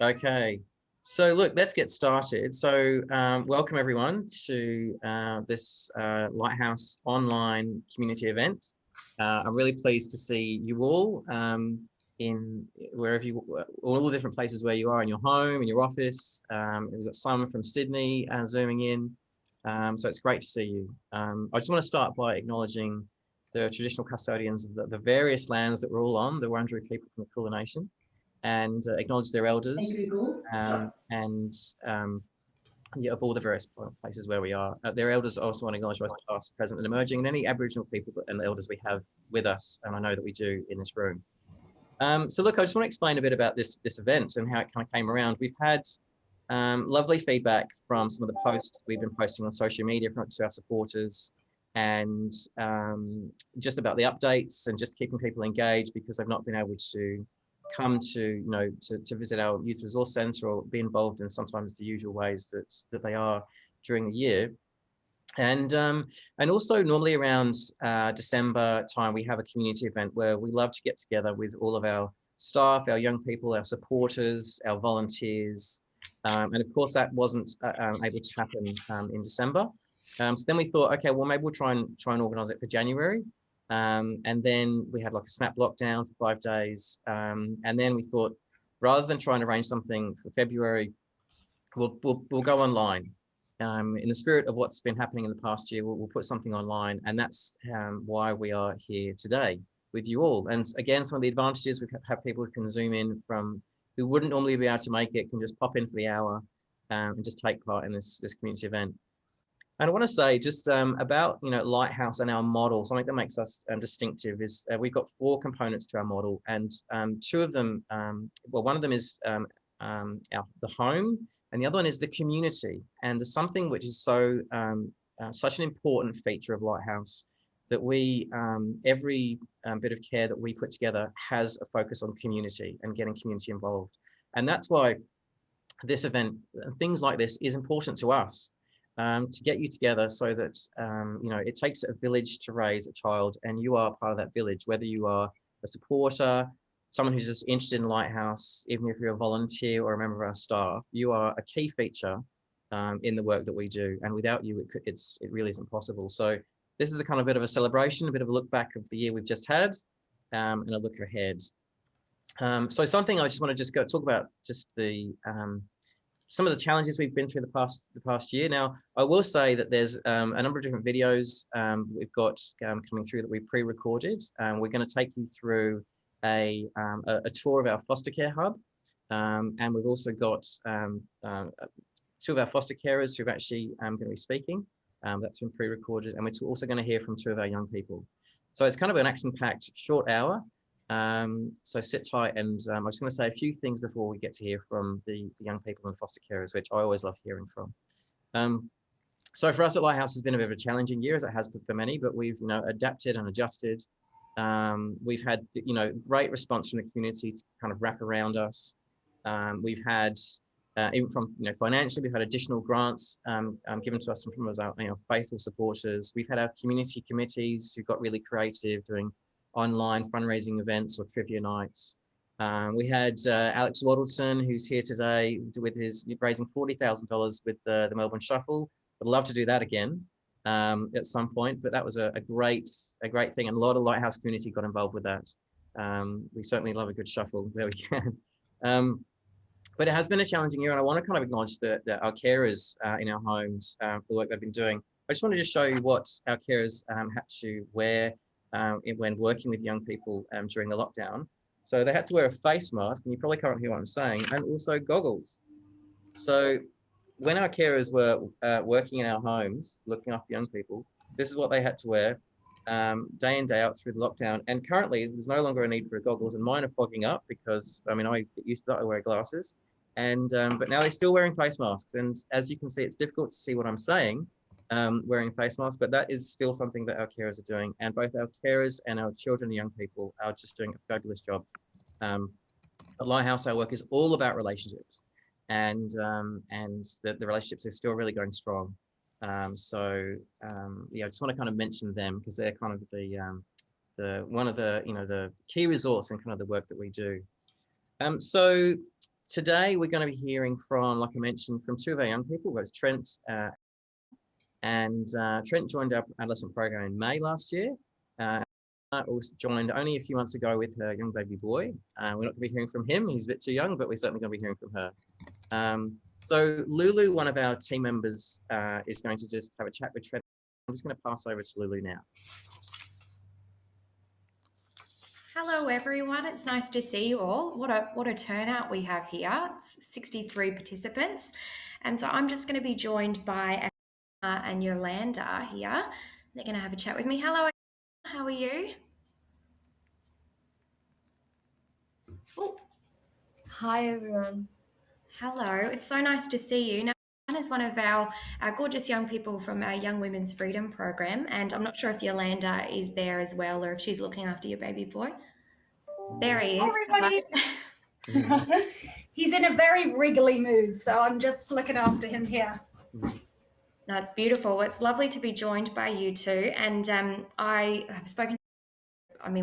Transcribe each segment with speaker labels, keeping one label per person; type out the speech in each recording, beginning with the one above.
Speaker 1: Okay, so look, let's get started. So welcome everyone to this Lighthouse online community event. I'm really pleased to see you all in wherever you, all the different places where you are, in your home, in your office. We've got Simon from Sydney zooming in. So it's great to see you. I just want to start by acknowledging the traditional custodians of the various lands that we're all on, the Wurundjeri people from the Kulin Nation, and acknowledge their elders and yeah, of all the various places where we are. Their elders also want to acknowledge both past, present, and emerging, and any Aboriginal people and elders we have with us, and I know that we do in this room. So look, I just want to explain a bit about this event and how it kind of came around. We've had lovely feedback from some of the posts we've been posting on social media to our supporters, and just about the updates and just keeping people engaged, because they've not been able to come to to visit our youth resource centre or be involved in sometimes the usual ways that they are during the year. And also normally around December time, we have a community event where we love to get together with all of our staff, our young people, our supporters, our volunteers. And of course, that wasn't able to happen in December. So then we thought, okay, well, maybe we'll try and organise it for January. And then we had like a snap lockdown for 5 days. And then we thought, rather than trying to arrange something for February, we'll go online. In the spirit of what's been happening in the past year, we'll put something online, and that's why we are here today with you all. And again, some of the advantages, we have people who can zoom in from who wouldn't normally be able to make it, can just pop in for the hour and just take part in this community event. And I want to say just about Lighthouse and our model. Something that makes us distinctive is we've got 4 components to our model, and 2 of them, well, one of them is the home, and the other one is the community. And there's something which is so such an important feature of Lighthouse, that we every bit of care that we put together has a focus on community and getting community involved. And that's why this event, things like this, is important to us. To get you together, so that it takes a village to raise a child, and you are part of that village, whether you are a supporter, someone who's just interested in Lighthouse, even if you're a volunteer or a member of our staff. You are a key feature in the work that we do, and without you, it really isn't possible. So this is a kind of bit of a celebration, a bit of a look back of the year we've just had, and a look ahead. So something I just want to just talk about, just the some of the challenges we've been through the past year. Now, I will say that there's a number of different videos we've got coming through that we pre-recorded. We're going to take you through a tour of our foster care hub, and we've also got 2 of our foster carers who've actually going to be speaking. That's been pre-recorded, and we're also going to hear from 2 of our young people. So it's kind of an action-packed short hour. So sit tight, and I'm just going to say a few things before we get to hear from the young people and foster carers, which I always love hearing from. So for us at Lighthouse, it's been a bit of a challenging year, as it has for many, but we've adapted and adjusted. We've had great response from the community to kind of wrap around us. We've had even from financially, we've had additional grants given to us from our faithful supporters. We've had our community committees who got really creative, doing online fundraising events or trivia nights. We had Alex Waddleton, who's here today with his raising $40,000 with the Melbourne Shuffle. I'd love to do that again at some point, but that was a great thing, and a lot of Lighthouse community got involved with that. We certainly love a good shuffle there we can. But it has been a challenging year, and I want to kind of acknowledge that our carers in our homes for the work they've been doing. I just want to just show you what our carers had to wear when working with young people during the lockdown. So they had to wear a face mask, and you probably can't hear what I'm saying, and also goggles. So when our carers were working in our homes, looking after young people, this is what they had to wear day in, day out through the lockdown. And currently, there's no longer a need for goggles, and mine are fogging up because, I get used to that, I wear glasses. And but now they're still wearing face masks. And as you can see, it's difficult to see what I'm saying, wearing face masks, but that is still something that our carers are doing. And both our carers and our children and young people are just doing a fabulous job. At Lighthouse, our work is all about relationships, and the relationships are still really going strong. I just want to kind of mention them because they're kind of the one of the the key resource in kind of the work that we do. So Today, we're going to be hearing from, like I mentioned, from two of our young people. That's Trent, and Trent joined our adolescent program in May last year. Also joined only a few months ago with her young baby boy. We're not going to be hearing from him. He's a bit too young, but we're certainly going to be hearing from her. So Lulu, one of our team members, is going to just have a chat with Trent. I'm just going to pass over to Lulu now.
Speaker 2: Hello everyone, it's nice to see you all. What a turnout we have here. It's 63 participants. And so I'm just going to be joined by and Yolanda here. They're going to have a chat with me. Hello, how are you?
Speaker 3: Oh. Hi everyone.
Speaker 2: Hello, it's so nice to see you. Now, Anna is one of our gorgeous young people from our Young Women's Freedom Program, and I'm not sure if Yolanda is there as well or if she's looking after your baby boy. There he is.
Speaker 3: Hi, everybody. He's in a very wriggly mood, so I'm just looking after him here.
Speaker 2: No, it's beautiful. It's lovely to be joined by you two. And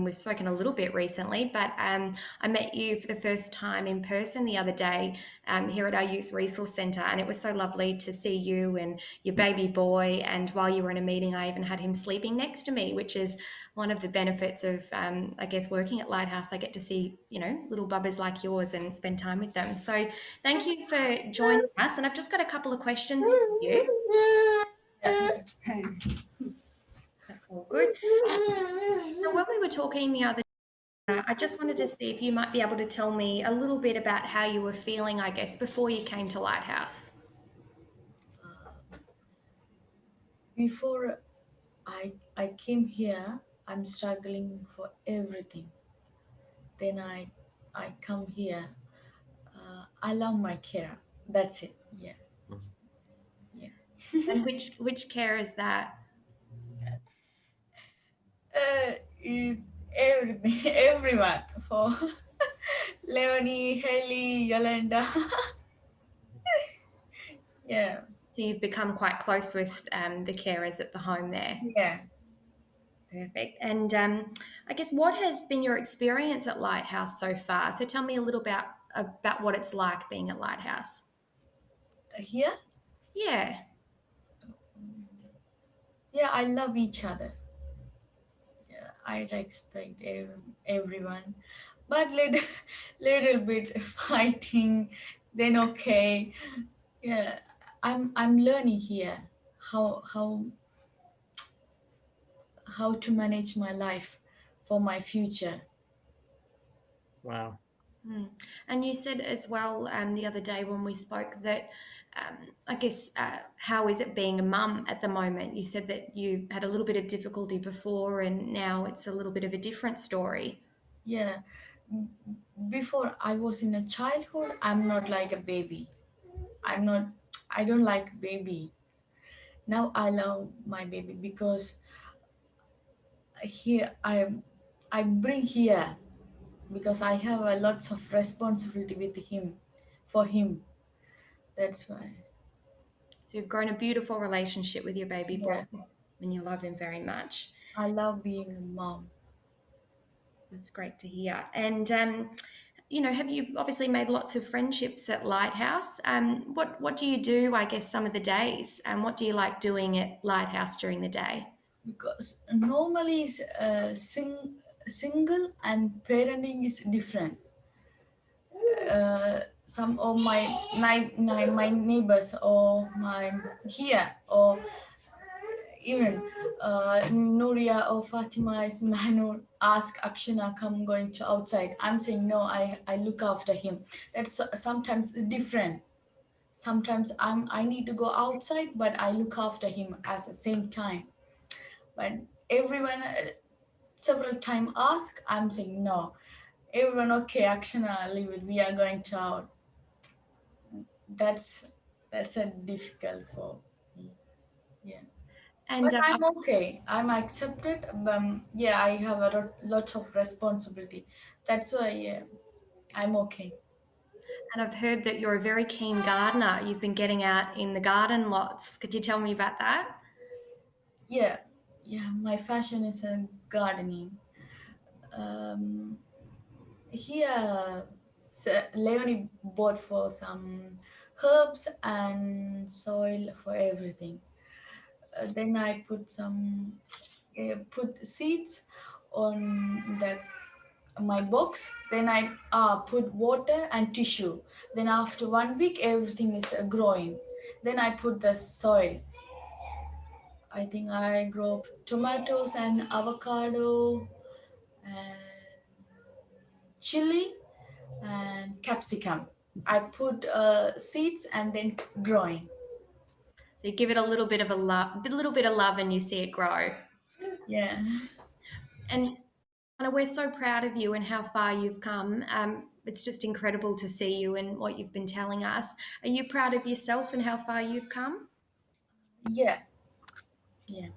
Speaker 2: we've spoken a little bit recently, but I met you for the first time in person the other day here at our Youth Resource Centre, and it was so lovely to see you and your baby boy. And while you were in a meeting, I even had him sleeping next to me, which is one of the benefits of, working at Lighthouse. I get to see, little bubbers like yours and spend time with them. So thank you for joining us. And I've just got a couple of questions for you. That's all good. So when we were talking the other day, I just wanted to see if you might be able to tell me a little bit about how you were feeling, I guess, before you came to Lighthouse.
Speaker 4: Before I came here, I'm struggling for everything. Then I come here. I love my care. That's it. Yeah. Yeah.
Speaker 2: And which care is that?
Speaker 4: Everything, everyone for Leonie, Haley, Yolanda. Yeah.
Speaker 2: So you've become quite close with the carers at the home there.
Speaker 4: Yeah.
Speaker 2: Perfect. And I guess what has been your experience at Lighthouse so far? So tell me a little about what it's like being at Lighthouse.
Speaker 4: Here?
Speaker 2: Yeah.
Speaker 4: Yeah, I love each other. Yeah, I respect everyone, but little bit fighting. Then okay. Yeah, I'm learning here how to manage my life for my future.
Speaker 1: Wow.
Speaker 2: And you said as well the other day when we spoke that how is it being a mum at the moment? You said that you had a little bit of difficulty before and now it's a little bit of a different story.
Speaker 4: Yeah, before I was in a childhood, I'm not like a baby. I don't like baby. Now I love my baby because here I bring here because I have a lots of responsibility with him, for him. That's why.
Speaker 2: So you've grown a beautiful relationship with your baby boy
Speaker 4: Yeah.
Speaker 2: and you love him very much.
Speaker 4: I love being a mom.
Speaker 2: That's great to hear. And have you obviously made lots of friendships at Lighthouse? What do you do, I guess, some of the days? And what do you like doing at Lighthouse during the day?
Speaker 4: Because normally single and parenting is different. Some of my neighbors or my here or even Nuria or Fatima is Manur ask Akshana, come going to outside. I'm saying no, I look after him. That's sometimes different. Sometimes I need to go outside, but I look after him at the same time. But everyone several time ask, I'm saying no. Everyone okay, Akshana, leave it. We are going to out. That's a difficult for me. Yeah.
Speaker 2: And
Speaker 4: But I'm okay. I'm accepted. Yeah, I have a lot of responsibility. That's why I'm okay.
Speaker 2: And I've heard that you're a very keen gardener. You've been getting out in the garden lots. Could you tell me about that?
Speaker 4: Yeah, my fashion is gardening. Here, So Leonie bought for some herbs and soil for everything. Then I put some put seeds on the my box. Then I put water and tissue. Then after 1 week, everything is growing. Then I put the soil. I think I grow tomatoes and avocado and chili and capsicum. I put seeds and then growing.
Speaker 2: You give it a little bit of a little bit of love, and you see it grow.
Speaker 4: Yeah.
Speaker 2: And Anna, we're so proud of you and how far you've come. It's just incredible to see you and what you've been telling us. Are you proud of yourself and how far you've come?
Speaker 4: Yeah. Yeah.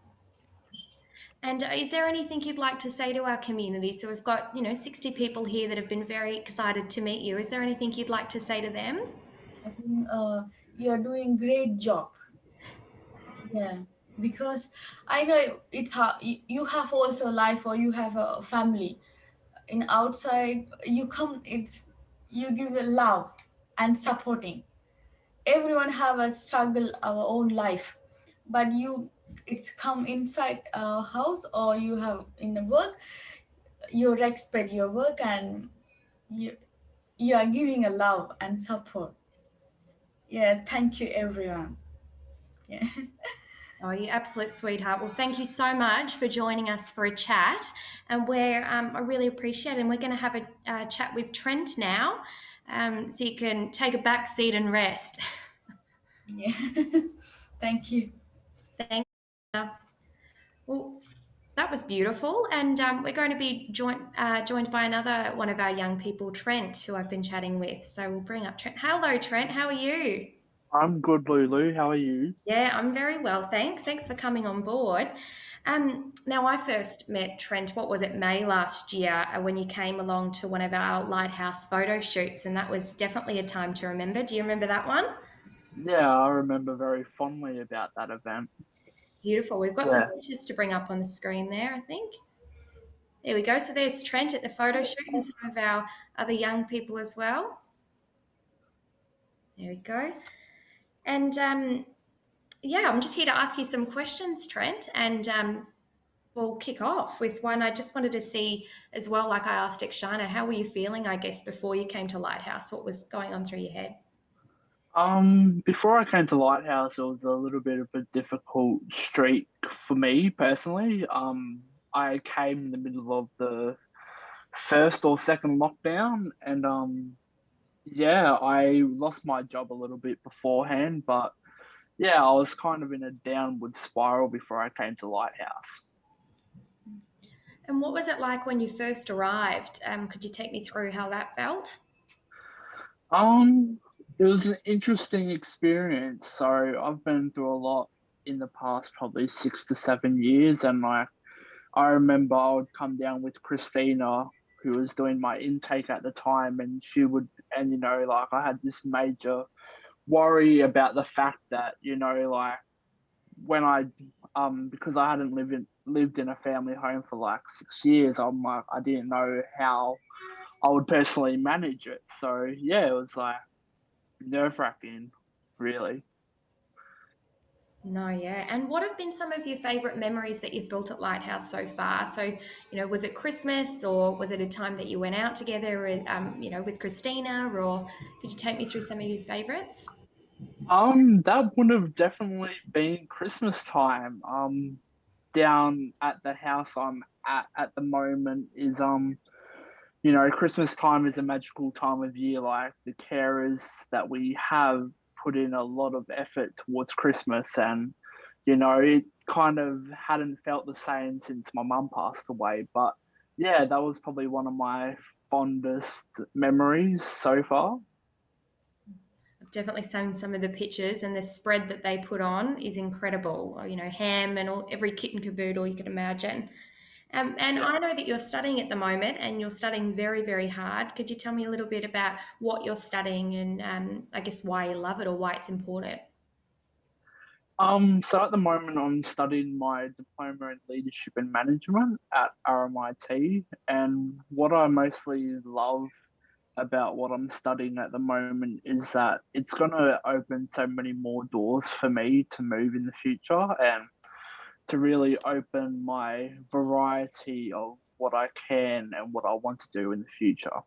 Speaker 2: And is there anything you'd like to say to our community? So we've got, 60 people here that have been very excited to meet you. Is there anything you'd like to say to them?
Speaker 4: I think you're doing great job. Yeah, because I know it's hard. You have also life, or you have a family. In outside, you come. It's you give a love and supporting. Everyone have a struggle, our own life, but it's come inside a house, or you have in the work. You respect your work, and you are giving a love and support. Yeah, thank you, everyone. Yeah.
Speaker 2: Oh, you absolute sweetheart. Well, thank you so much for joining us for a chat. And I really appreciate it. And we're going to have a chat with Trent now, so you can take a back seat and rest.
Speaker 4: Yeah. Thank you.
Speaker 2: Thank you. Well, that was beautiful. And we're going to be joined by another one of our young people, Trent, who I've been chatting with. So we'll bring up Trent. Hello, Trent. How are you?
Speaker 5: I'm good, Lulu. How are you?
Speaker 2: Yeah, I'm very well, thanks. Thanks for coming on board. Now, I first met Trent, what was it, May last year, when you came along to one of our Lighthouse photo shoots, and that was definitely a time to remember. Do you remember that one?
Speaker 5: Yeah, I remember very fondly about that event.
Speaker 2: Beautiful. We've got some
Speaker 5: Yeah.
Speaker 2: pictures to bring up on the screen there, I think. There we go. So there's Trent at the photo shoot and some of our other young people as well. There we go. And yeah, I'm just here to ask you some questions, Trent, and we'll kick off with one. I just wanted to see as well, like I asked Ekshana, how were you feeling, I guess, before you came to Lighthouse? What was going on through your head?
Speaker 5: Before I came to Lighthouse, it was a little bit of a difficult streak for me personally. I came in the middle of the first or second lockdown, and yeah, I lost my job a little bit beforehand, but yeah, I was kind of in a downward spiral before I came to Lighthouse.
Speaker 2: And what was it like when you first arrived? Could you take me through how that felt?
Speaker 5: Um, it was an interesting experience. So I've been through a lot in the past probably 6 to 7 years, and I remember I would come down with Christina, who was doing my intake at the time, and like I had this major worry about the fact that, like when because I hadn't lived in a family home for like 6 years, I'm like I didn't know how I would personally manage it. So yeah, it was like nerve-wracking, really.
Speaker 2: No, yeah. And what have been some of your favourite memories that you've built at Lighthouse so far? So, was it Christmas, or was it a time that you went out together with, with Christina, or could you take me through some of your favourites?
Speaker 5: That would have definitely been Christmas time. Down at the house I'm at the moment is Christmas time is a magical time of year. Like the carers that we have put in a lot of effort towards Christmas, and it kind of hadn't felt the same since my mum passed away. But yeah, that was probably one of my fondest memories so far.
Speaker 2: I've definitely seen some of the pictures, and the spread that they put on is incredible. Ham and every kit and caboodle you could imagine. And
Speaker 5: Yeah.
Speaker 2: I know that you're studying at the moment, and you're studying very, very hard. Could you tell me a little bit about what you're studying, and I guess why you love it or why it's important?
Speaker 5: So at the moment I'm studying my diploma in leadership and management at RMIT, and what I mostly love about what I'm studying at the moment is that it's going to open so many more doors for me to move in the future and to really open my variety of what I can and what I want to do in the future.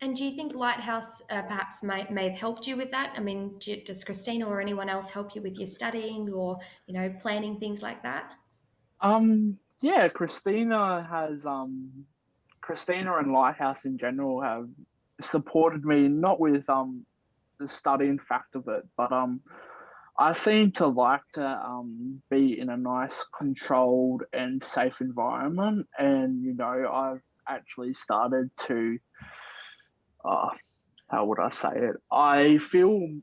Speaker 2: And do you think Lighthouse perhaps may have helped you with that? I mean, does Christina or anyone else help you with your studying or, you know, planning things like that?
Speaker 5: Yeah, Christina and Lighthouse in general have supported me, not with the studying fact of it, but I seem to like to be in a nice, controlled and safe environment, and you know, I've actually started to how would I say it? I feel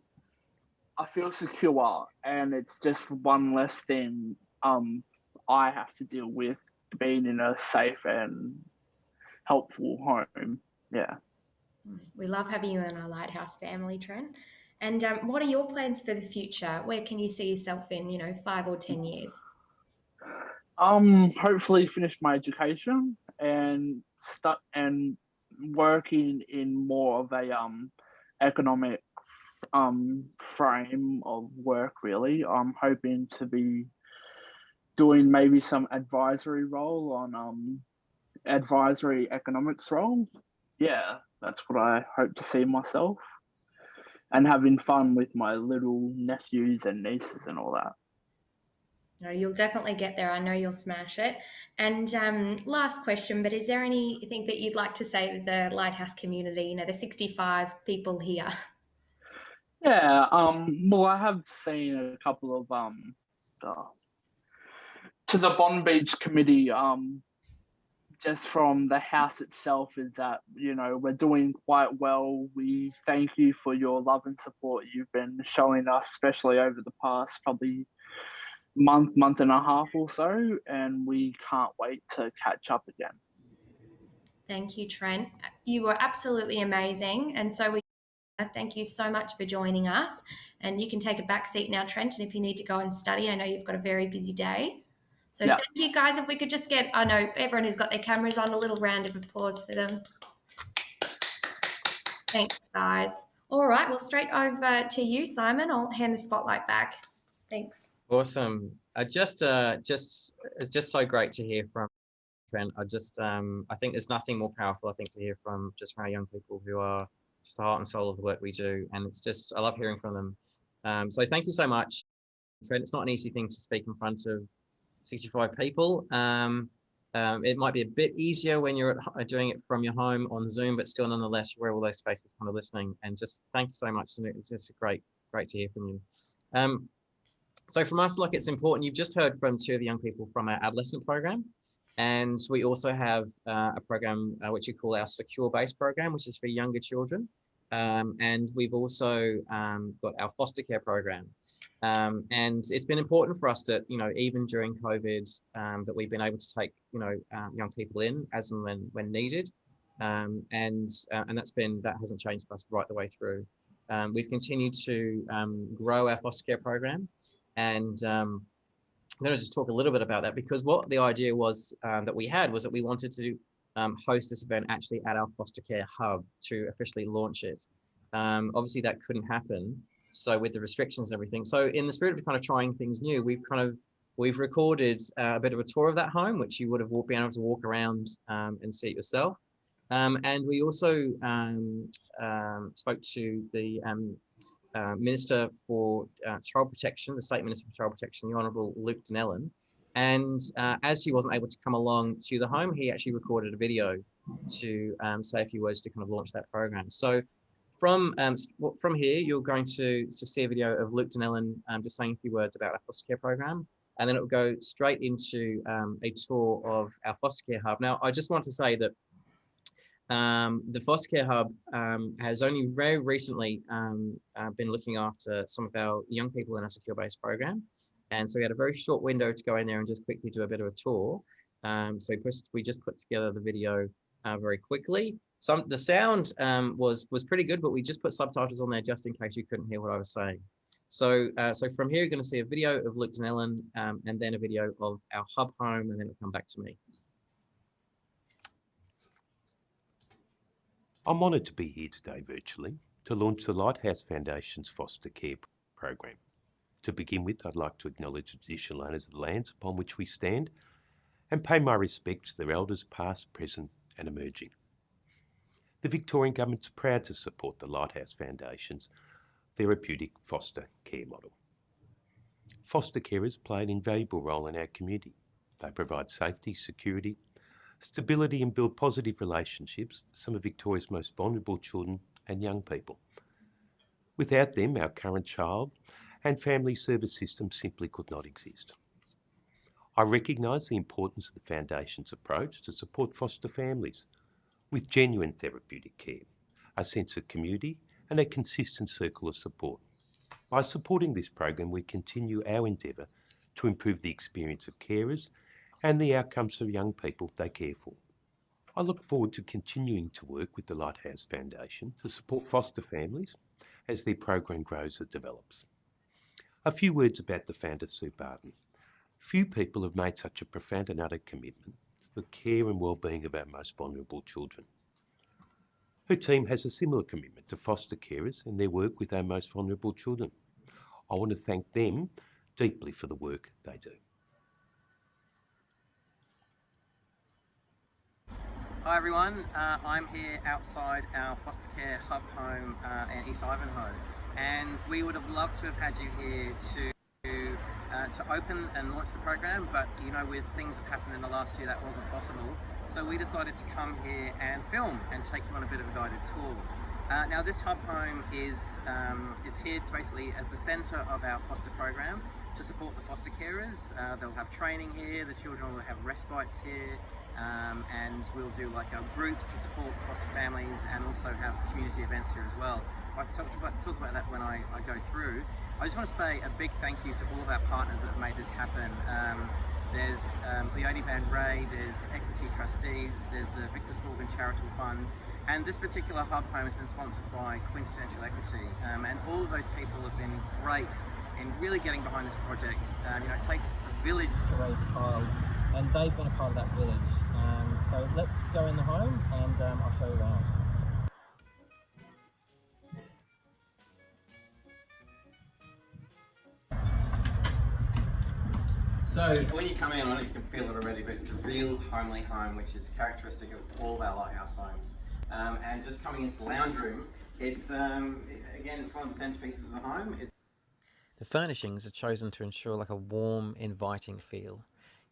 Speaker 5: secure, and it's just one less thing I have to deal with being in a safe and helpful home. Yeah.
Speaker 2: We love having you in our Lighthouse family, Trent. And what are your plans for the future? Where can you see yourself in, you know, 5 or 10 years?
Speaker 5: Hopefully finish my education and start and working in more of a economic frame of work really. I'm hoping to be doing maybe some advisory role on advisory economics role. Yeah, that's what I hope to see myself, and having fun with my little nephews and nieces and all that.
Speaker 2: No, you'll definitely get there. I know you'll smash it. And last question, but is there anything that you'd like to say to the Lighthouse community, you know, the 65 people here?
Speaker 5: Yeah, well, I have seen a couple of to the Bond Beach committee, just from the house itself, is that, you know, we're doing quite well. We thank you for your love and support you've been showing us, especially over the past probably month and a half or so, and we can't wait to catch up again.
Speaker 2: Thank you, Trent. You were absolutely amazing. And so we thank you so much for joining us. And you can take a back seat now, Trent. And if you need to go and study, I know you've got a very busy day. So
Speaker 5: Yeah.
Speaker 2: thank you guys. If we could just get, I know everyone who's got their cameras on, a little round of applause for them. Thanks, guys. All right, well, straight over to you, Simon. I'll hand the spotlight back. Thanks.
Speaker 1: Awesome. It's just so great to hear from Trent. I think there's nothing more powerful, I think, to hear from our young people who are just the heart and soul of the work we do. And it's just, I love hearing from them. So thank you so much, Trent. It's not an easy thing to speak in front of 65 people. It might be a bit easier when you're doing it from your home on Zoom, but still, nonetheless, you're all those faces kind of listening. And just thank you so much. It's just great to hear from you. So from us, look, it's important. You've just heard from 2 of the young people from our adolescent program. And we also have a program which we call our secure base program, which is for younger children. And we've also got our foster care program. And it's been important for us that, you know, even during COVID, that we've been able to take, you know, young people in as and when needed. And that hasn't changed for us right the way through. We've continued to grow our foster care program. And I'm going to just talk a little bit about that, because what the idea was that we had was that we wanted to host this event actually at our foster care hub to officially launch it. Obviously, that couldn't happen. So with the restrictions and everything. So in the spirit of kind of trying things new, we've recorded a bit of a tour of that home, which you would have been able to walk around and see it yourself. And we also spoke to the Minister for Child Protection, the State Minister for Child Protection, the Honourable Luke Donnellan. And as he wasn't able to come along to the home, he actually recorded a video to say a few words to kind of launch that program. So from here, you're going to see a video of Luke Donnellan just saying a few words about our foster care program. And then it will go straight into a tour of our foster care hub. Now, I just want to say that the foster care hub has only very recently been looking after some of our young people in our secure base program. And so we had a very short window to go in there and just quickly do a bit of a tour. So we just put together the video very quickly. The sound was pretty good, but we just put subtitles on there just in case you couldn't hear what I was saying. So from here, you're going to see a video of Luke Donnellan and then a video of our hub home, and then it'll come back to me.
Speaker 6: I'm honoured to be here today virtually to launch the Lighthouse Foundation's foster care program. To begin with, I'd like to acknowledge the traditional owners of the lands upon which we stand and pay my respects to their elders past, present and emerging. The Victorian Government's proud to support the Lighthouse Foundation's therapeutic foster care model. Foster carers play an invaluable role in our community. They provide safety, security, stability and build positive relationships for some of Victoria's most vulnerable children and young people. Without them, our current child and family service system simply could not exist. I recognise the importance of the Foundation's approach to support foster families with genuine therapeutic care, a sense of community and a consistent circle of support. By supporting this program, we continue our endeavour to improve the experience of carers and the outcomes of young people they care for. I look forward to continuing to work with the Lighthouse Foundation to support foster families as their program grows and develops. A few words about the founder, Sue Barton. Few people have made such a profound and utter commitment to the care and well-being of our most vulnerable children. Her team has a similar commitment to foster carers and their work with our most vulnerable children. I want to thank them deeply for the work they do.
Speaker 1: Hi everyone, I'm here outside our foster care hub home in East Ivanhoe, and we would have loved to have had you here to open and launch the program, but you know, with things that happened in the last year that wasn't possible, so we decided to come here and film and take you on a bit of a guided tour. Now this hub home is here basically as the centre of our foster program to support the foster carers. They'll have training here, the children will have respites here, and we'll do like our groups to support foster families and also have community events here as well. I'll talk about that when I go through. I just want to say a big thank you to all of our partners that have made this happen. There's Leone Van Ray, there's Equity Trustees, there's the Victor Smorgon Charitable Fund, and this particular hub home has been sponsored by Quintessential Equity, and all of those people have been great in really getting behind this project. You know, it takes a village to raise a child, and they've been a part of that village. So let's go in the home and I'll show you around. So when you come in, I don't know if you can feel it already, but it's a real homely home, which is characteristic of all of our Lighthouse homes. And just coming into the lounge room, it's again, it's one of the centerpieces of the home. The furnishings are chosen to ensure like a warm, inviting feel.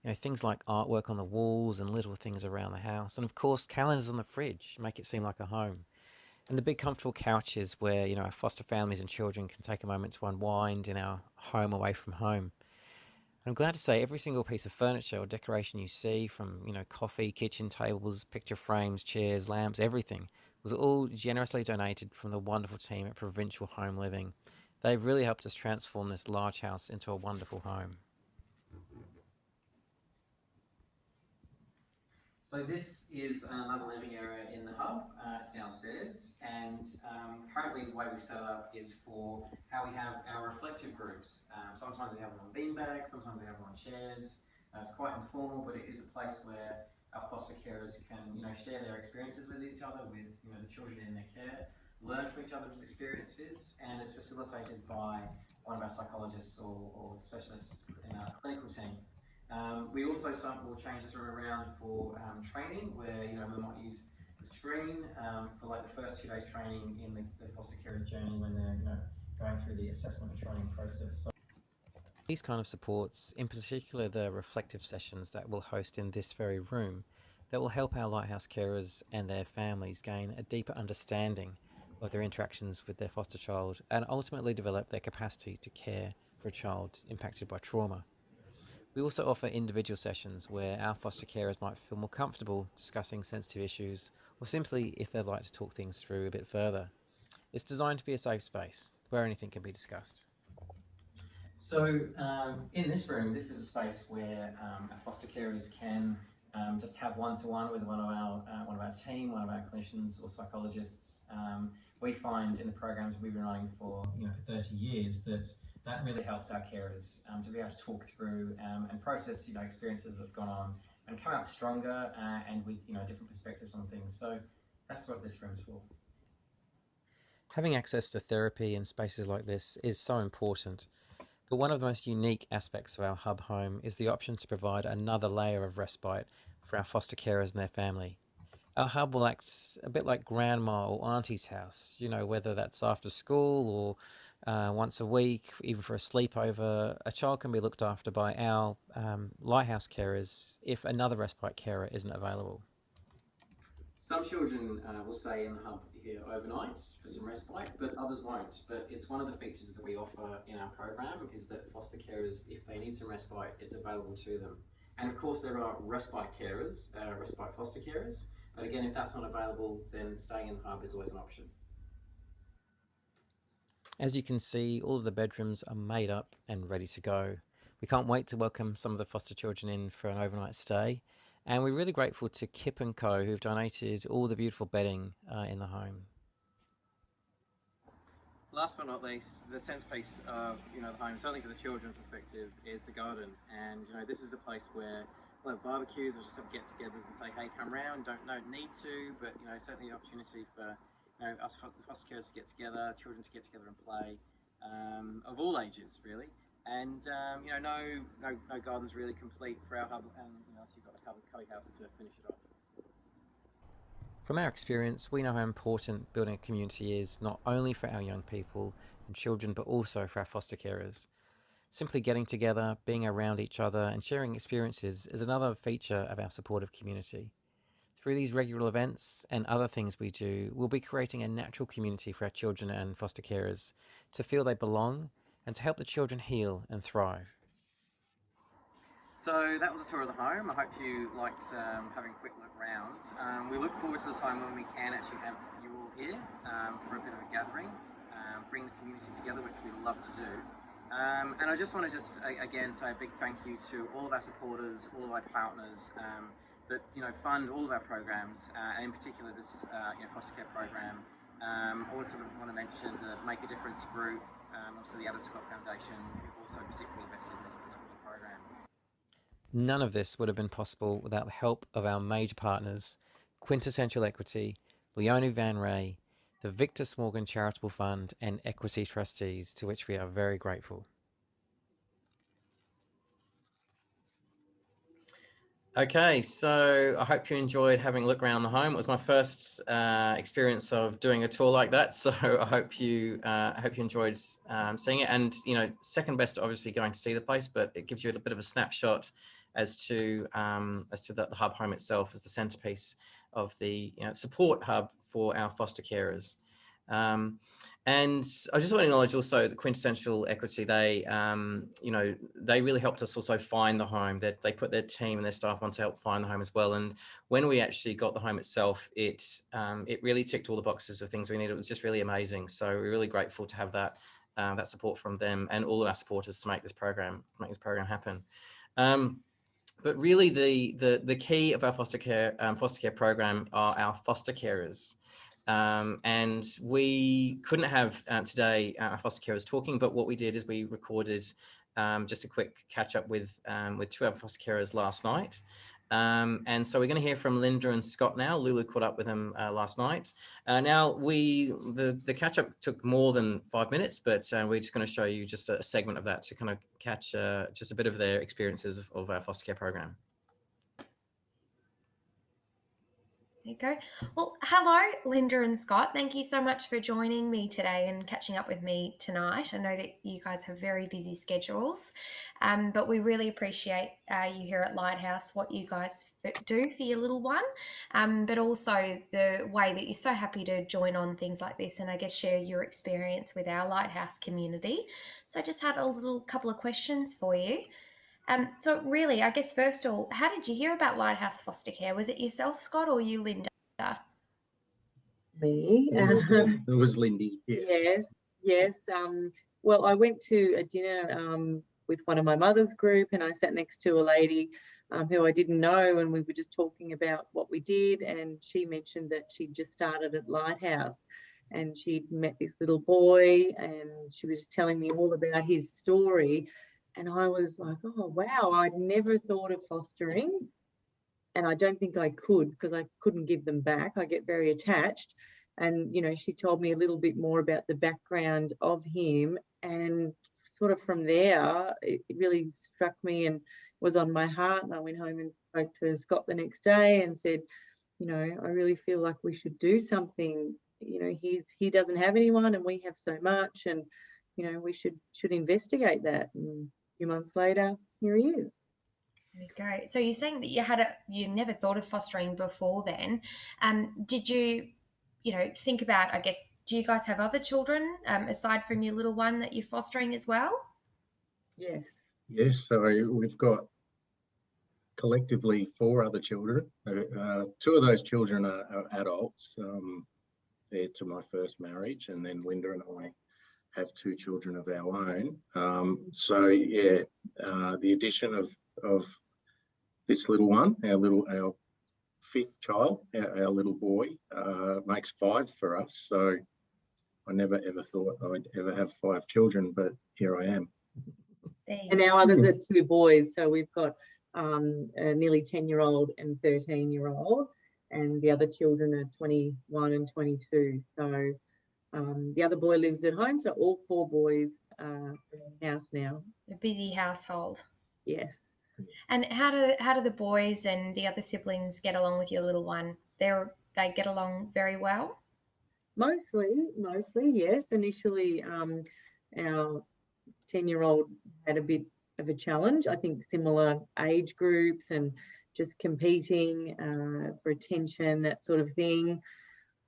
Speaker 1: You know, things like artwork on the walls and little things around the house, and of course calendars on the fridge make it seem like a home. And the big comfortable couches where, you know, our foster families and children can take a moment to unwind in our home away from home. I'm glad to say every single piece of furniture or decoration you see, from, you know, coffee, kitchen tables, picture frames, chairs, lamps, everything, was all generously donated from the wonderful team at Provincial Home Living. They've really helped us transform this large house into a wonderful home. So this is another living area in the hub. It's downstairs, and currently the way we set up is for how we have our reflective groups. Sometimes we have them on beanbags, sometimes we have them on chairs. It's quite informal, but it is a place where our foster carers can, you know, share their experiences with each other, with, you know, the children in their care, learn from each other's experiences, and it's facilitated by one of our psychologists or specialists in our clinical team. We also will change this room around for training, where, you know, we might use the screen for like the first 2 days training in the foster carer's journey when they're, you know, going through the assessment and training process. So these kind of supports, in particular the reflective sessions that we'll host in this very room, that will help our Lighthouse carers and their families gain a deeper understanding of their interactions with their foster child and ultimately develop their capacity to care for a child impacted by trauma. We also offer individual sessions where our foster carers might feel more comfortable discussing sensitive issues, or simply if they'd like to talk things through a bit further. It's designed to be a safe space where anything can be discussed. So in this room, this is a space where our foster carers can just have one-to-one with one of our team, one of our clinicians or psychologists. We find in the programs we've been running for, you know, for 30 years that really helps our carers to be able to talk through and process, you know, experiences that have gone on and come out stronger and with, you know, different perspectives on things. So That's what this room's for.
Speaker 7: Having access to therapy in spaces like this is so important, but one of the most unique aspects of our hub home is the option to provide another layer of respite for our foster carers and their family. Our hub will act a bit like grandma or auntie's house, you know, whether that's after school or once a week, even for a sleepover. A child can be looked after by our Lighthouse carers if another respite carer isn't available.
Speaker 1: Some children will stay in the hub here overnight for some respite, but others won't. But it's one of the features that we offer in our program is that foster carers, if they need some respite, it's available to them. And of course there are respite carers, respite foster carers, but again, if that's not available, then staying in the hub is always an option.
Speaker 7: As you can see, all of the bedrooms are made up and ready to go. We can't wait to welcome some of the foster children in for an overnight stay. And we're really grateful to Kip & Co, who've donated all the beautiful bedding in the home.
Speaker 1: Last but not least, the centerpiece of the home, certainly for the children's perspective, is the garden. And this is a place where we'll have barbecues or just have get-togethers and say, hey, come round. Don't need to, but certainly an opportunity for us, the foster carers, to get together, children to get together and play, of all ages really. And no garden's really complete for our hub, and so you've got a cubby house to finish it off.
Speaker 7: From our experience, we know how important building a community is, not only for our young people and children, but also for our foster carers. Simply getting together, being around each other and sharing experiences is another feature of our supportive community. Through these regular events and other things we do, we'll be creating a natural community for our children and foster carers to feel they belong and to help the children heal and thrive.
Speaker 1: So that was a tour of the home. I hope you liked having a quick look around. We look forward to the time when we can actually have you all here for a bit of a gathering, bring the community together, which we love to do. And I just want to again say a big thank you to all of our supporters, all of our partners that fund all of our programs, and in particular this foster care program. I also want to mention the Make a Difference group, also the Lighthearted Foundation, who've also particularly invested in this particular program.
Speaker 7: None of this would have been possible without the help of our major partners, Quintessential Equity, Leonie Van Ray, the Victor Smorgon Charitable Fund and Equity Trustees, to which we are very grateful.
Speaker 1: Okay, so I hope you enjoyed having a look around the home. It was my first experience of doing a tour like that, so I hope you enjoyed seeing it. And second best, obviously, going to see the place, but it gives you a bit of a snapshot as to the hub home itself as the centerpiece of the support hub for our foster carers. And I just want to acknowledge also the Quintessential Equity. They really helped us also find the home. That they put their team and their staff on to help find the home as well. And when we actually got the home itself, it really ticked all the boxes of things we needed. It was just really amazing. So we're really grateful to have that support from them and all of our supporters to make this program happen. But really, the key of our foster care program are our foster carers. And we couldn't have today our foster carers talking, but what we did is we recorded just a quick catch up with two of our foster carers last night. And so we're going to hear from Linda and Scott now. Lulu caught up with them last night. Now the catch up took more than 5 minutes, but we're just going to show you just a segment of that to kind of catch just a bit of their experiences of our foster care program.
Speaker 2: There you go. Well, hello, Linda and Scott. Thank you so much for joining me today and catching up with me tonight. I know that you guys have very busy schedules, but we really appreciate you here at Lighthouse, what you guys do for your little one, but also the way that you're so happy to join on things like this and I guess share your experience with our Lighthouse community. So I just had a couple of questions for you. So really, I guess first of all, how did you hear about Lighthouse Foster Care? Was it yourself, Scott, or you, Linda?
Speaker 8: Me.
Speaker 9: It was Lindy. Yeah.
Speaker 8: Yes. Well, I went to a dinner with one of my mother's group, and I sat next to a lady who I didn't know, and we were just talking about what we did, and she mentioned that she'd just started at Lighthouse and she'd met this little boy, and she was telling me all about his story. And I was like, oh, wow, I'd never thought of fostering and I don't think I could, because I couldn't give them back. I get very attached. And, you know, she told me a little bit more about the background of him, and sort of from there, it really struck me and was on my heart. And I went home and spoke to Scott the next day and said, you know, I really feel like we should do something. You know, he doesn't have anyone and we have so much, and, you know, we should investigate that. And a few months later, here he is.
Speaker 2: There we go. So you're saying that you never thought of fostering before then. Did you, you know, think about, I guess, do you guys have other children aside from your little one that you're fostering as well?
Speaker 8: Yes.
Speaker 9: Yes, so we've got collectively 4 other children. 2 of those children are adults. They're to my first marriage, and then Linda and I have 2 children of our own. So yeah, the addition of this little one, our 5th child, our little boy, makes 5 for us. So I never ever thought I'd ever have 5 children, but here I am.
Speaker 8: And our others are 2 boys. So we've got a nearly 10-year-old and 13-year-old, and the other children are 21 and 22. So the other boy lives at home. So all 4 boys are in the house now.
Speaker 2: A busy household.
Speaker 8: Yes.
Speaker 2: And how do the boys and the other siblings get along with your little one? They get along very well?
Speaker 8: Mostly, yes. Initially, our 10-year-old had a bit of a challenge. I think similar age groups and just competing for attention, that sort of thing.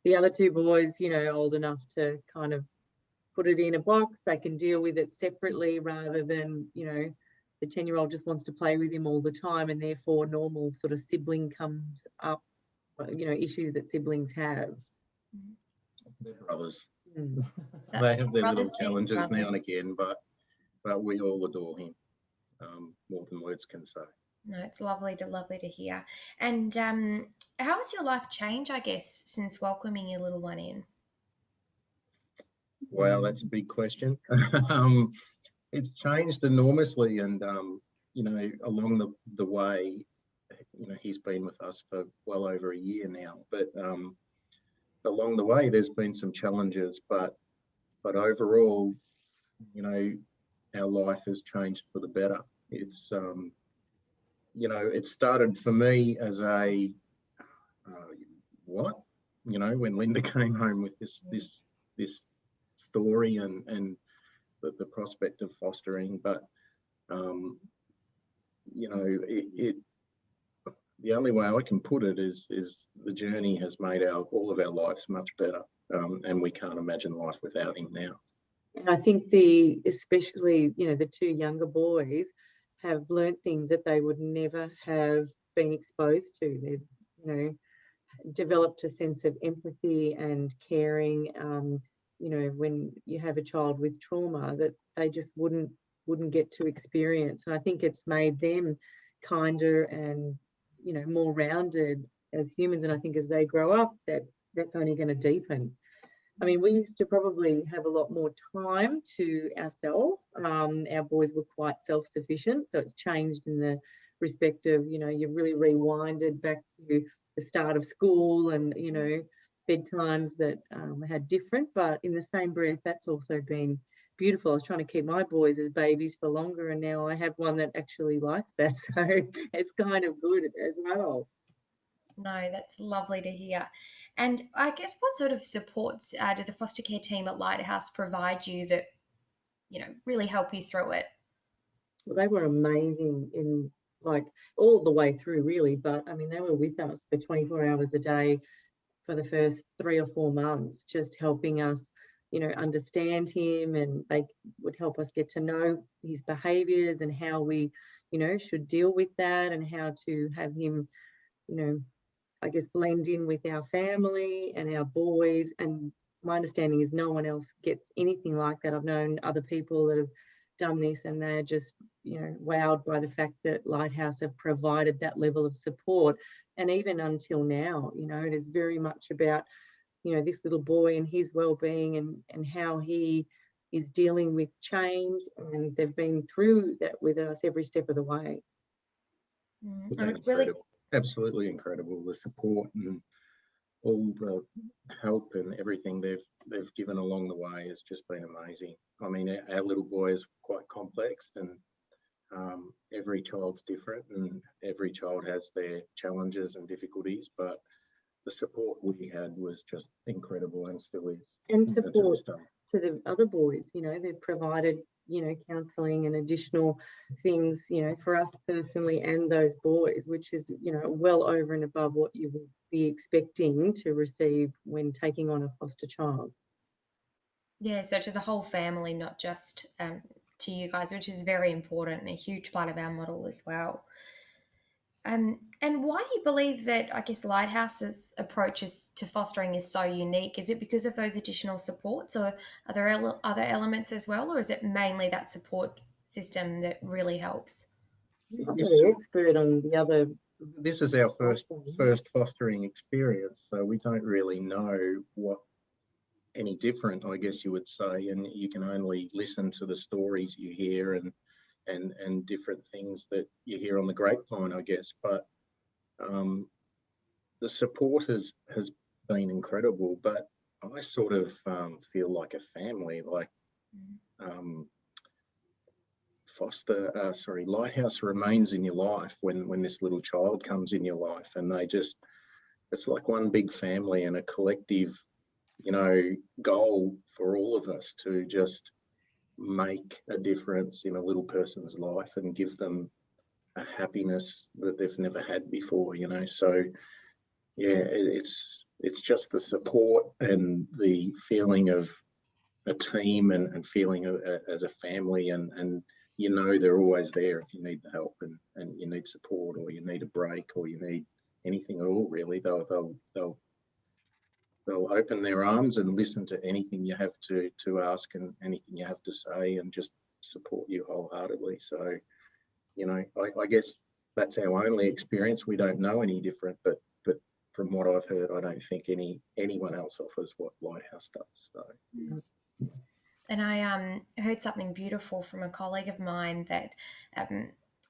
Speaker 8: The other 2 boys, you know, old enough to kind of put it in a box. They can deal with it separately, rather than, you know, the 10-year-old just wants to play with him all the time, and therefore normal sort of sibling comes up, you know, issues that siblings have.
Speaker 9: They're brothers.
Speaker 8: Mm.
Speaker 9: They have their little challenges now and again, but we all adore him, more than words can say.
Speaker 2: No, it's lovely to hear. And how has your life changed, I guess, since welcoming your little one in?
Speaker 9: Well, that's a big question. It's changed enormously, and you know, along the way, you know, he's been with us for well over a year now. But along the way, there's been some challenges, but overall, you know, our life has changed for the better. It's you know, it started for me as a what, you know, when Linda came home with this story and the prospect of fostering, but you know, the only way I can put it is the journey has made all of our lives much better, and we can't imagine life without him now.
Speaker 8: And I think especially, you know, the 2 younger boys have learnt things that they would never have been exposed to. They've, you know, developed a sense of empathy and caring. You know, when you have a child with trauma, that they just wouldn't get to experience. And I think it's made them kinder and, you know, more rounded as humans. And I think as they grow up, that's only going to deepen. I mean, we used to probably have a lot more time to ourselves. Our boys were quite self-sufficient, so it's changed in the respect of, you know, you've really rewinded back to the start of school, and, you know, bedtimes that had different, but in the same breath, that's also been beautiful. I was trying to keep my boys as babies for longer, and now I have one that actually likes that, so it's kind of good as well.
Speaker 2: No, that's lovely to hear. And I guess what sort of supports do the foster care team at Lighthouse provide you that, you know, really help you through it?
Speaker 8: Well, they were amazing in, like, all the way through, really. But I mean, they were with us for 24 hours a day for the first 3 or 4 months, just helping us, you know, understand him, and they would help us get to know his behaviours and how we, you know, should deal with that, and how to have him, you know, I guess, blend in with our family and our boys. And my understanding is no one else gets anything like that. I've known other people that have done this, and they're just, you know, wowed by the fact that Lighthouse have provided that level of support. And even until now, you know, it is very much about, you know, this little boy and his well-being, and how he is dealing with change, and they've been through that with us every step of the way.
Speaker 2: I'm
Speaker 9: absolutely incredible. The support and all the help and everything they've given along the way has just been amazing. I mean, our little boy is quite complex, and every child's different, and every child has their challenges and difficulties, but the support we had was just incredible and still is.
Speaker 8: And
Speaker 9: to
Speaker 8: support
Speaker 9: this day.
Speaker 8: to the other boys, they've provided, counselling and additional things, for us personally and those boys, which is, well over and above what you would be expecting to receive when taking on a foster child.
Speaker 2: Yeah, so to the whole family, not just to you guys, which is very important and a huge part of our model as well. And why do you believe that, I guess, Lighthouse's approaches to fostering is so unique? Is it because of those additional supports, or are there other elements as well, or is it mainly that support system that really helps?
Speaker 8: I'm not the expert on the other.
Speaker 9: This is our first fostering experience, so we don't really know what any different, I guess you would say, and you can only listen to the stories you hear and different things that you hear on the grapevine, I guess. But the support has been incredible, but I sort of feel like a family, like Lighthouse remains in your life when this little child comes in your life, and it's like one big family and a collective, goal for all of us to just make a difference in a little person's life and give them a happiness that they've never had before, so yeah, it's just the support and the feeling of a team and feeling as a family, and they're always there if you need the help and you need support, or you need a break, or you need anything at all, really. They'll open their arms and listen to anything you have to ask and anything you have to say, and just support you wholeheartedly. So, I guess that's our only experience. We don't know any different, but from what I've heard, I don't think anyone else offers what Lighthouse does. So.
Speaker 2: And I heard something beautiful from a colleague of mine, that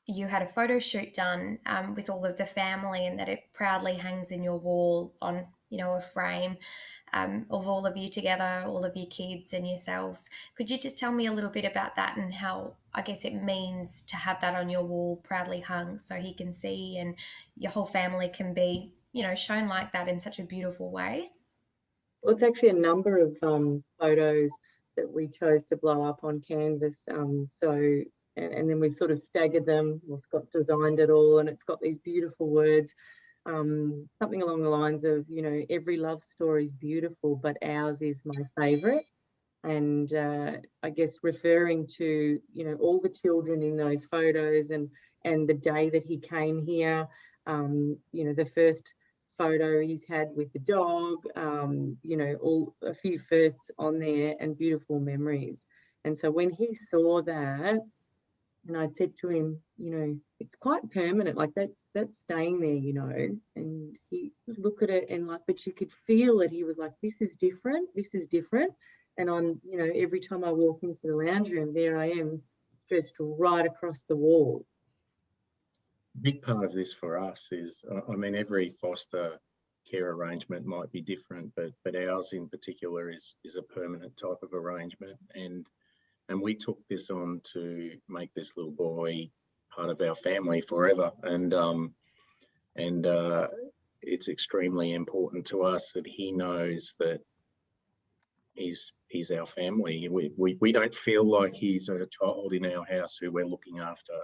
Speaker 2: you had a photo shoot done with all of the family, and that it proudly hangs in your wall on, a frame of all of you together, all of your kids and yourselves. Could you just tell me a little bit about that, and how, I guess, it means to have that on your wall proudly hung so he can see, and your whole family can be, shown like that in such a beautiful way?
Speaker 8: Well, it's actually a number of photos that we chose to blow up on canvas. And then we've sort of staggered them. Well, Scott designed it all, and it's got these beautiful words, something along the lines of, every love story is beautiful, but ours is my favourite. And I guess referring to, all the children in those photos, and the day that he came here, the first photo he's had with the dog, all a few firsts on there, and beautiful memories. And so when he saw that, and I said to him, it's quite permanent, like that's staying there, and he would look at it and but you could feel it. He was like, this is different. And on, every time I walk into the lounge room, there I am, stretched right across the wall.
Speaker 9: Big part of this for us is, every foster care arrangement might be different, but ours in particular is a permanent type of arrangement, and we took this on to make this little boy part of our family forever, and it's extremely important to us that he knows that he's our family. We don't feel like he's a child in our house who we're looking after.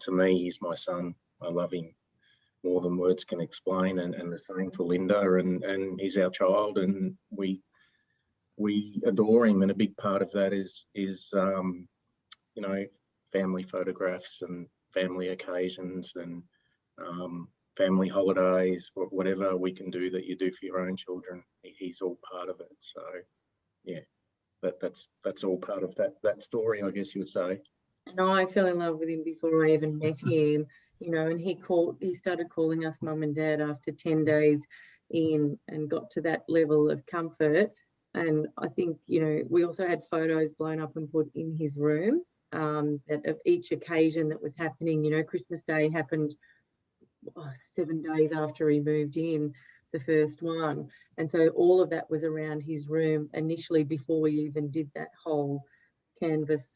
Speaker 9: To me, he's my son. I love him more than words can explain, and the same for Linda, and he's our child, and we adore him. And a big part of that is family photographs and family occasions and family holidays, whatever we can do that you do for your own children. He's all part of it. So yeah, that's all part of that story, I guess you would say.
Speaker 8: And I fell in love with him before I even met him, and he started calling us mum and dad after 10 days in, and got to that level of comfort. And I think, we also had photos blown up and put in his room, that of each occasion that was happening. Christmas Day happened 7 days after he moved in, the first one. And so all of that was around his room initially before we even did that whole canvas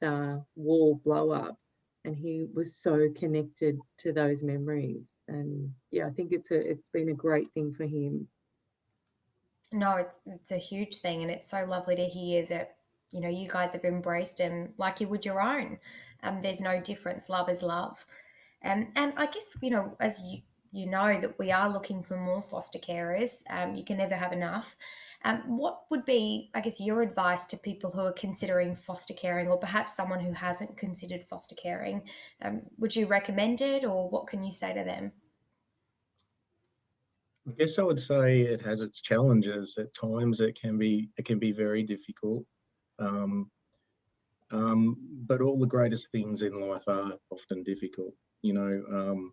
Speaker 8: wall blow up. And he was so connected to those memories. And yeah, I think it's been a great thing for him.
Speaker 2: No, it's a huge thing, and it's so lovely to hear that, you know, you guys have embraced him like you would your own. There's no difference. Love is love. And I guess, you know, as you know that we are looking for more foster carers. You can never have enough. What would be, I guess, your advice to people who are considering foster caring, or perhaps someone who hasn't considered foster caring? Would you recommend it, or what can you say to them?
Speaker 9: I guess I would say it has its challenges. At times it can be very difficult. But all the greatest things in life are often difficult. You know,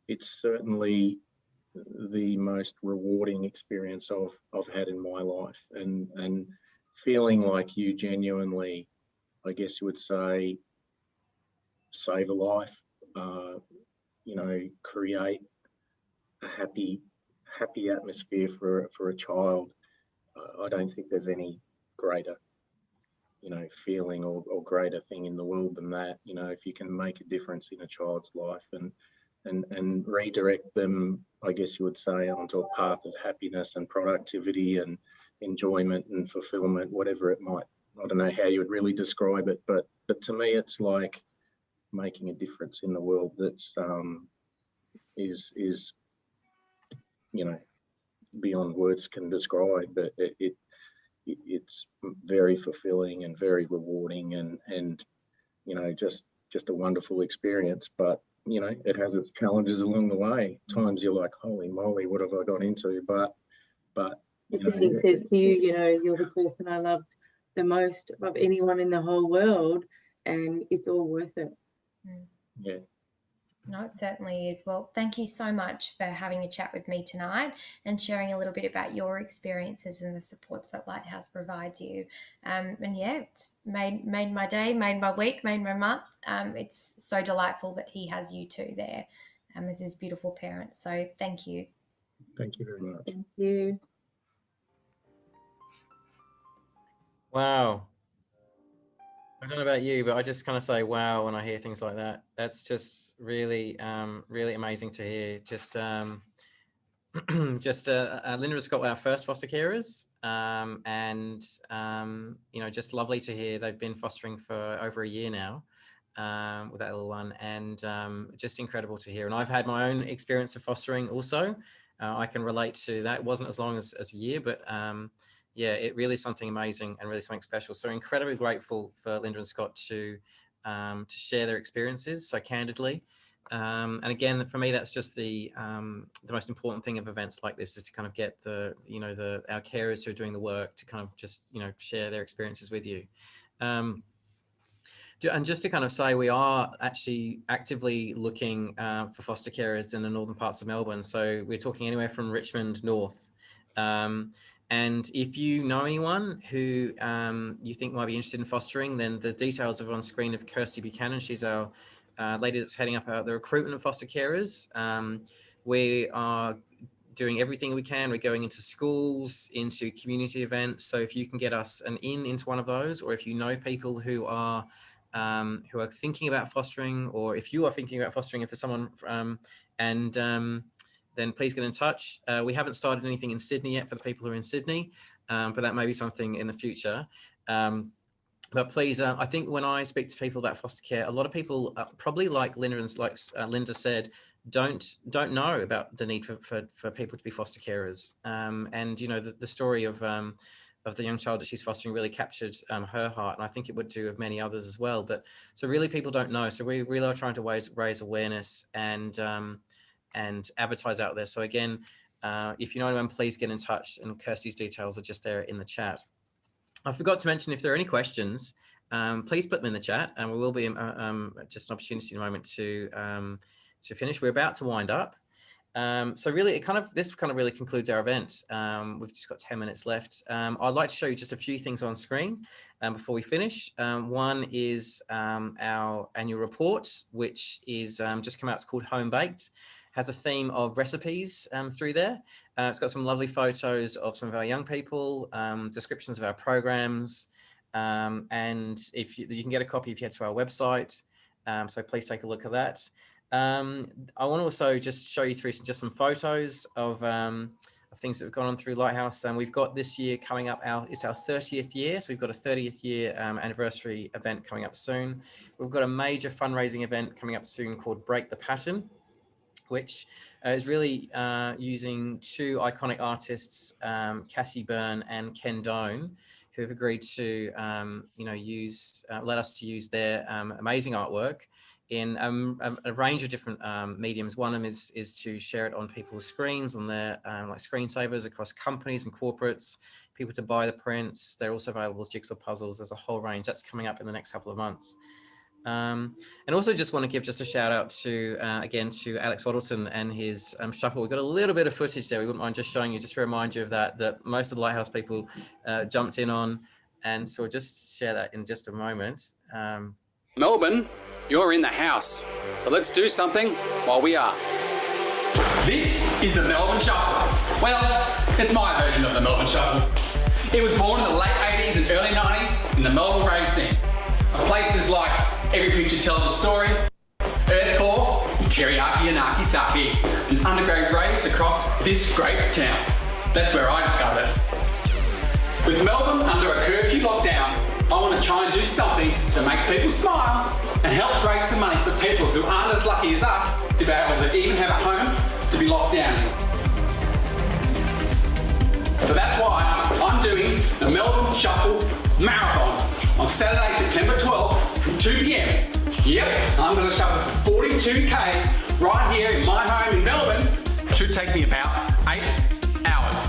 Speaker 9: it's certainly the most rewarding experience I've had in my life, and feeling like you genuinely, I guess you would say, save a life. You know, create a happy atmosphere for a child. I don't think there's any greater, you know, feeling or greater thing in the world than that. You know, if you can make a difference in a child's life and redirect them, I guess you would say, onto a path of happiness and productivity and enjoyment and fulfillment, whatever it might. I don't know how you would really describe it, but to me, it's like making a difference in the world. That's is you know, beyond words can describe, but it's very fulfilling and very rewarding, and you know, just a wonderful experience. But you know, it has its challenges along the way. Times you're like, holy moly, what have I got into? But you know,
Speaker 8: he says to you, you know, you're the person I loved the most of anyone in the whole world, and it's all worth it.
Speaker 9: Yeah.
Speaker 2: No, it certainly is. Well, thank you so much for having a chat with me tonight and sharing a little bit about your experiences and the supports that Lighthouse provides you. And yeah, it's made my day, made my week, made my month. It's so delightful that he has you two there as his beautiful parents. So thank you.
Speaker 9: Thank you very much.
Speaker 8: Thank you.
Speaker 1: Wow. I don't know about you, but I just kind of say wow when I hear things like that. That's just really, really amazing to hear. Just, Linda and Scott were our first foster carers, and you know, just lovely to hear. They've been fostering for over a year now with that little one, and just incredible to hear. And I've had my own experience of fostering also. I can relate to that. It wasn't as long as a year, but yeah, it really is something amazing and really something special. So incredibly grateful for Linda and Scott to share their experiences so candidly. And again, for me, that's just the most important thing of events like this, is to kind of get our carers who are doing the work to kind of just, you know, share their experiences with you. And just to kind of say, we are actually actively looking for foster carers in the northern parts of Melbourne. So we're talking anywhere from Richmond north. And if you know anyone who you think might be interested in fostering, then the details are on screen of Kirsty Buchanan. She's our lady that's heading up the recruitment of foster carers. We are doing everything we can. We're going into schools, into community events. So if you can get us into one of those, or if you know people who are thinking about fostering, or if you are thinking about fostering for someone, then please get in touch. We haven't started anything in Sydney yet for the people who are in Sydney, but that may be something in the future. But please, I think when I speak to people about foster care, a lot of people probably like Linda Linda said, don't know about the need for people to be foster carers. And you know, the story of the young child that she's fostering really captured her heart, and I think it would do of many others as well. But so really, people don't know. So we really are trying to raise awareness and advertise out there. So again, if you know anyone, please get in touch, and Kirsty's details are just there in the chat. I forgot to mention, if there are any questions, please put them in the chat, and we will be just an opportunity in a moment to finish. We're about to wind up. So really, this really concludes our event. We've just got 10 minutes left. I'd like to show you just a few things on screen before we finish. One is our annual report, which is just come out. It's called Home Baked. has a theme of recipes through there. It's got some lovely photos of some of our young people, descriptions of our programs, and if you can get a copy if you head to our website. So please take a look at that. I want to also just show you through just some photos of things that have gone on through Lighthouse. And we've got this year coming up, it's our 30th year. So we've got a 30th year anniversary event coming up soon. We've got a major fundraising event coming up soon called Break the Pattern, which is really using two iconic artists, Cassie Byrne and Ken Doan, who have agreed to, let us to use their amazing artwork in a range of different mediums. One of them is to share it on people's screens, on their like screensavers across companies and corporates, people to buy the prints. They're also available as jigsaw puzzles. There's a whole range that's coming up in the next couple of months. And also just want to give just a shout out to, again, to Alex Waddleton and his shuffle. We've got a little bit of footage there. We wouldn't mind just showing you, just to remind you of that most of the Lighthouse people jumped in on. And so we'll just share that in just a moment.
Speaker 10: Melbourne, you're in the house. So let's do something while we are. This is the Melbourne Shuffle. Well, it's my version of the Melbourne Shuffle. It was born in the late 80s and early 90s in the Melbourne rave scene. Places like Every Picture Tells a Story, Earthcore, Teriyaki Anarchy Saki, and underground raves across this great town. That's where I discovered it. With Melbourne under a curfew lockdown, I want to try and do something that makes people smile and helps raise some money for people who aren't as lucky as us to be able to even have a home to be locked down in. So that's why I'm doing the Melbourne Shuffle Marathon on Saturday, September 12th from 2 p.m. Yep, I'm going to shuffle for 42 Ks right here in my home in Melbourne. It should take me about 8 hours.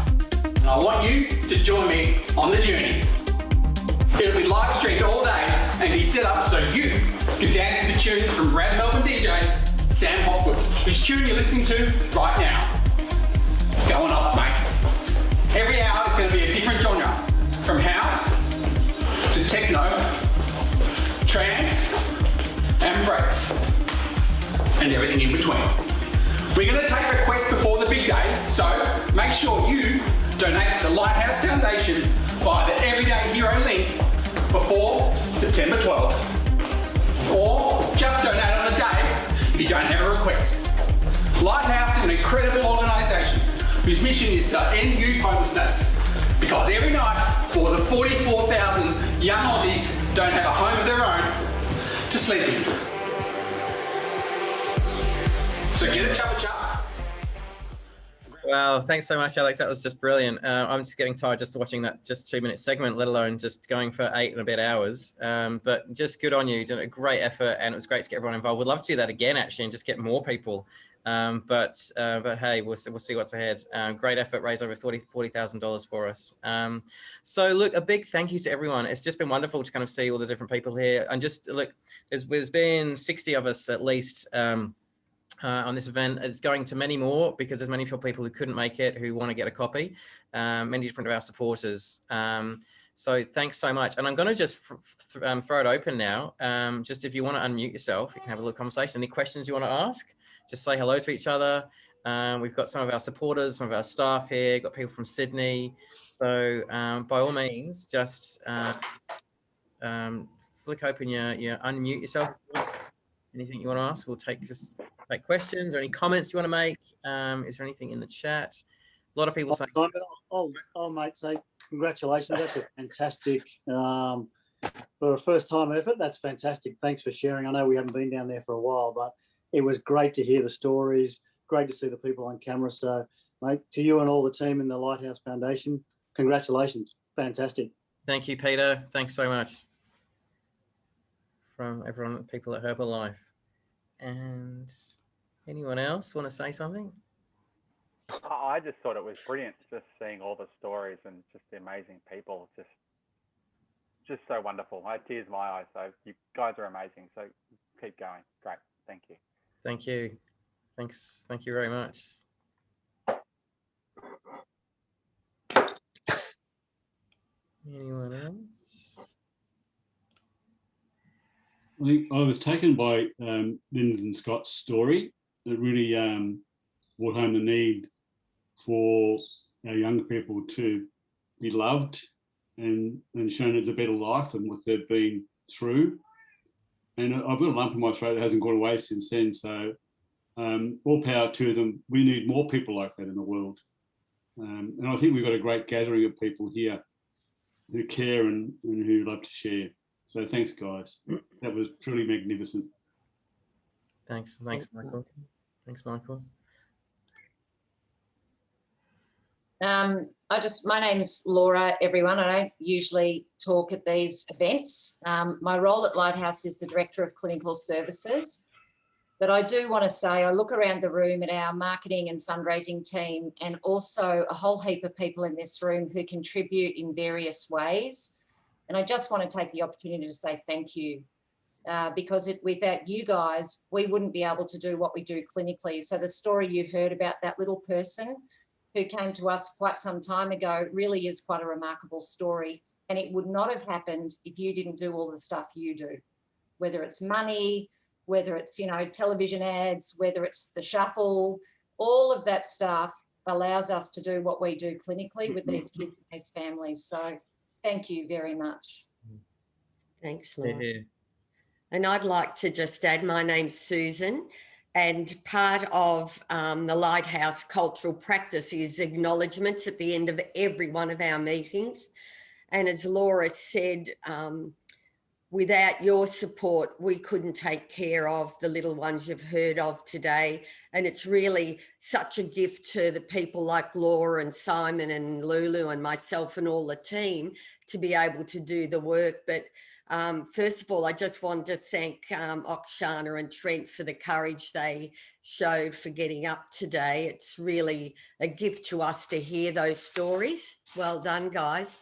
Speaker 10: And I want you to join me on the journey. It'll be live streamed all day and be set up so you can dance to the tunes from Rad Melbourne DJ Sam Hopwood, whose tune you're listening to right now. Going off, mate. Every hour is going to be a different genre, from house to techno, trance, and breaks, and everything in between. We're going to take requests before the big day, so make sure you donate to the Lighthouse Foundation via the Everyday Hero link before September 12th. Or just donate on the day if you don't have a request. Lighthouse is an incredible organisation whose mission is to end youth homelessness, because every night more than 44,000 young Aussies don't have a home of their own to sleep in. So get a chopper chop.
Speaker 1: Wow, thanks so much, Alex. That was just brilliant. I'm just getting tired just watching that just 2-minute segment, let alone just going for 8 and a bit hours. But just good on you. You did a great effort, and it was great to get everyone involved. We'd love to do that again, actually, and just get more people. But hey, we'll see what's ahead. Great effort, raised over $40,000 for us. So look, a big thank you to everyone. It's just been wonderful to kind of see all the different people here. And just look, there's been 60 of us at least on this event. It's going to many more because there's many people who couldn't make it who want to get a copy, many different of our supporters. So thanks so much. And I'm going to just throw it open now. Just if you want to unmute yourself, you can have a little conversation. Any questions you want to ask? Just say hello to each other. We've got some of our supporters, some of our staff here, got people from Sydney. So by all means, just flick open your unmute yourself. Anything you want to ask, we'll take questions or any comments you want to make. Is there anything in the chat? A lot of people saying.
Speaker 11: Oh, mate, say congratulations. That's a fantastic, for a first time effort. That's fantastic. Thanks for sharing. I know we haven't been down there for a while, but it was great to hear the stories. Great to see the people on camera. So, mate, to you and all the team in the Lighthouse Foundation, congratulations. Fantastic.
Speaker 1: Thank you, Peter. Thanks so much. From everyone, people at Herbalife. And anyone else want to say something?
Speaker 12: I just thought it was brilliant, just seeing all the stories and just the amazing people. Just so wonderful. I had tears in my eyes. So you guys are amazing. So keep going. Great. Thank you.
Speaker 1: Thank you. Thanks. Thank you very much. Anyone else?
Speaker 13: I was taken by Lyndon Scott's story. It really brought home the need for our young people to be loved and shown it's a better life than what they've been through. And I've got a lump in my throat that hasn't gone away since then. So all power to them. We need more people like that in the world. And I think we've got a great gathering of people here who care and who love to share. So thanks, guys. That was truly magnificent.
Speaker 1: Thanks, Michael. Thanks, Michael.
Speaker 14: My name is Laura, everyone. I don't usually talk at these events. My role at Lighthouse is the Director of Clinical Services. But I do want to say, I look around the room at our marketing and fundraising team, and also a whole heap of people in this room who contribute in various ways. And I just want to take the opportunity to say thank you, because without you guys, we wouldn't be able to do what we do clinically. So the story you heard about that little person who came to us quite some time ago really is quite a remarkable story. And it would not have happened if you didn't do all the stuff you do, whether it's money, whether it's, television ads, whether it's the shuffle, all of that stuff allows us to do what we do clinically with these kids and these families. So thank you very much.
Speaker 15: Thanks, Laura. And I'd like to just add, my name's Susan, and part of the Lighthouse cultural practice is acknowledgements at the end of every one of our meetings. And as Laura said, without your support, we couldn't take care of the little ones you've heard of today. And it's really such a gift to the people like Laura and Simon and Lulu and myself and all the team to be able to do the work. But first of all, I just want to thank Oksana and Trent for the courage they showed for getting up today. It's really a gift to us to hear those stories. Well done, guys.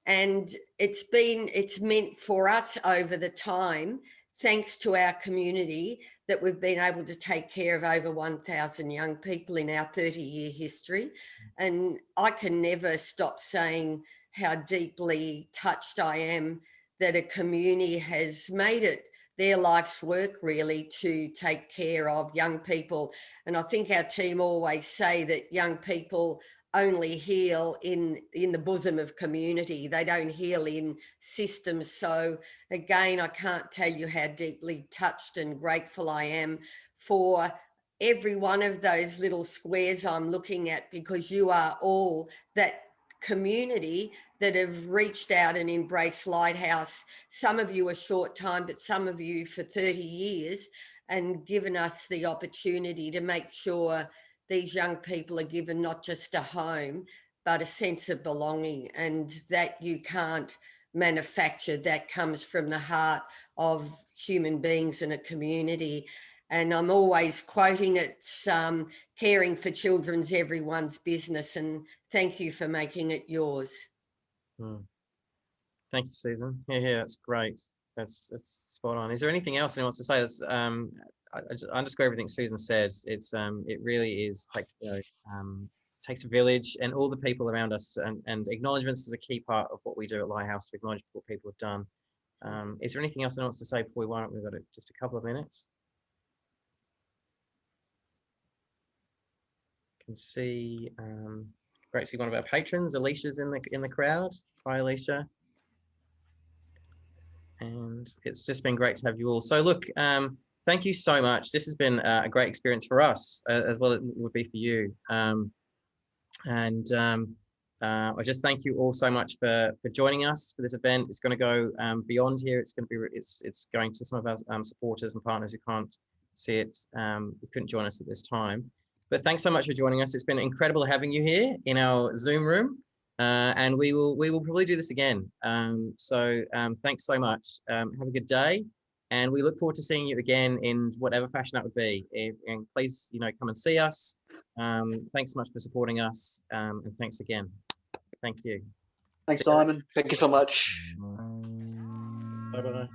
Speaker 15: And it's meant for us over the time, thanks to our community, that we've been able to take care of over 1,000 young people in our 30-year history. And I can never stop saying how deeply touched I am that a community has made it their life's work, really, to take care of young people. And I think our team always say that young people only heal in the bosom of community. They don't heal in systems. So again, I can't tell you how deeply touched and grateful I am for every one of those little squares I'm looking at, because you are all that community that have reached out and embraced Lighthouse. Some of you a short time, but some of you for 30 years, and given us the opportunity to make sure these young people are given not just a home, but a sense of belonging, and that you can't manufacture. That comes from the heart of human beings in a community. And I'm always quoting, it's caring for children's everyone's business, and thank you for making it yours.
Speaker 1: Thank you, Susan. Yeah, that's great. That's spot on. Is there anything else anyone wants to say? That's, I just underscore everything Susan said. It's it really is takes a village, and all the people around us, and acknowledgements is a key part of what we do at Lighthouse, to acknowledge what people have done. Is there anything else anyone wants to say before we wind up? We've got just a couple of minutes. Can see great to see one of our patrons, Alicia's in the crowd. Hi, Alicia. And it's just been great to have you all. So look, thank you so much. This has been a great experience for us, as well as it would be for you. I just thank you all so much for joining us for this event. It's going to go beyond here. It's going to be it's going to some of our supporters and partners who can't see it, who couldn't join us at this time. But thanks so much for joining us. It's been incredible having you here in our Zoom room, and we will probably do this again. Thanks so much. Have a good day, and we look forward to seeing you again in whatever fashion that would be. And please, come and see us. Thanks so much for supporting us, and thanks again. Thank you.
Speaker 11: Thanks, Simon.
Speaker 16: Thank you so much.
Speaker 1: Bye-bye.